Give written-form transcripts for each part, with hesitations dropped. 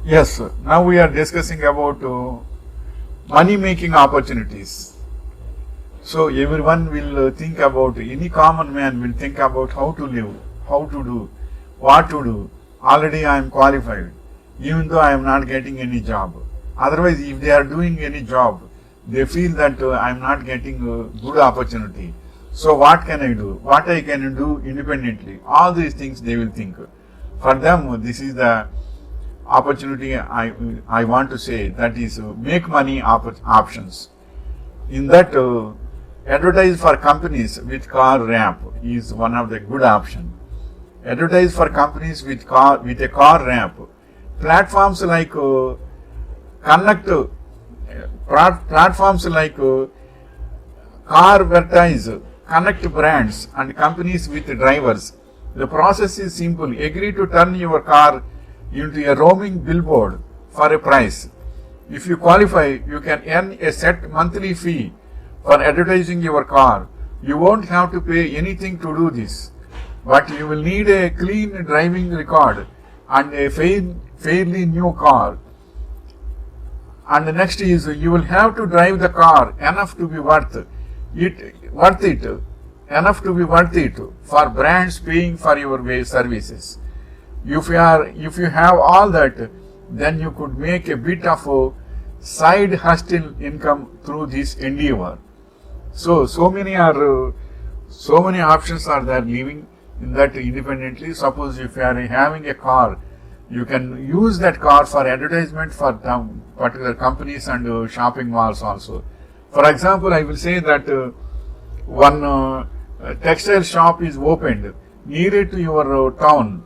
Yes, now we are discussing about money making opportunities. So everyone will think about, any common man will think about how to live, how to do, what to do. Already I am qualified, even though I am not getting any job. Otherwise, if they are doing any job, they feel that I am not getting a good opportunity. So what can I do? What I can do independently? All these things they will think. For them, this is the opportunity I want to say, that is make money options. In that, advertise for companies with car ramp is one of the good option. Advertise for companies with a car ramp. Platforms like Connect, platforms like Advertise connect brands and companies with drivers. The process is simple. Agree to turn your car into a roaming billboard for a price. If you qualify, you can earn a set monthly fee for advertising your car. You won't have to pay anything to do this, but you will need a clean driving record and a fairly new car. And the next is, you will have to drive the car enough to be worth it, enough to be worth it for brands paying for your services. If you have all that, then you could make a bit of a side hustle income through this endeavor. So many options are there living in that independently. Suppose if you are having a car, you can use that car for advertisement for particular companies and shopping malls also. For example, I will say that one textile shop is opened near to your town.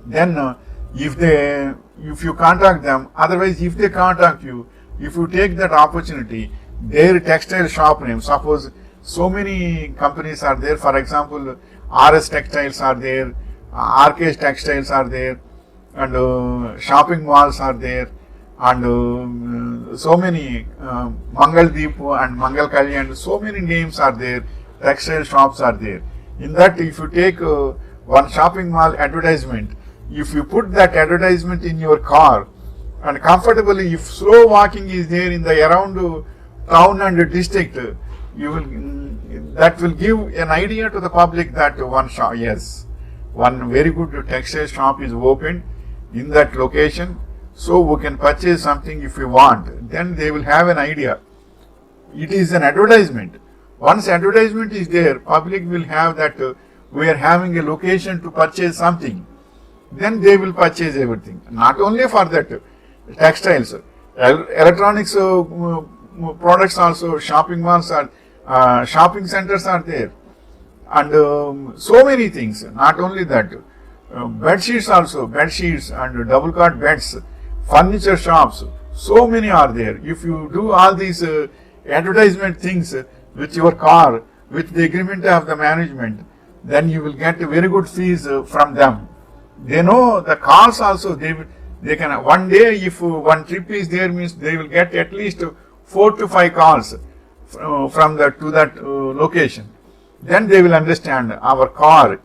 Then if you contact them, otherwise if they contact you, if you take that opportunity, their textile shop name, suppose so many companies are there, for example, RS Textiles are there, RK Textiles are there, and shopping malls are there, and so many Mangaldeep and Mangal Kalyan, so many names are there, textile shops are there. In that, if you take one shopping mall advertisement, if you put that advertisement in your car, and comfortably, if slow walking is there in the around town and district, that will give an idea to the public that one shop, yes, one very good textile shop is opened in that location, so we can purchase something if we want. Then they will have an idea. It is an advertisement. Once advertisement is there, public will have that we are having a location to purchase something. Then they will purchase everything. Not only for that, textiles, electronics products also, shopping malls are, shopping centers are there, and so many things. Not only that, bed sheets also, bed sheets and double cot beds, furniture shops, so many are there. If you do all these advertisement things with your car, with the agreement of the management, then you will get very good fees from them. They know the cars also, they can, one day if one trip is there, means they will get at least 4 to 5 calls from that to that location. Then they will understand our car,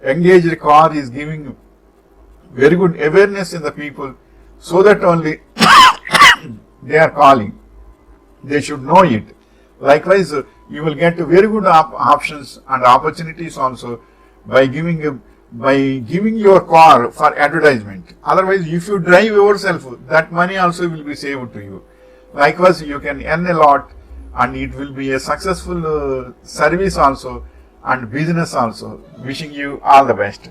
engaged car is giving very good awareness in the people, so that only they are calling. They should know it. Likewise, you will get very good options and opportunities also by giving your car for advertisement. Otherwise, if you drive yourself, that money also will be saved to you. Likewise, you can earn a lot, and it will be a successful service also and business also. Wishing you all the best.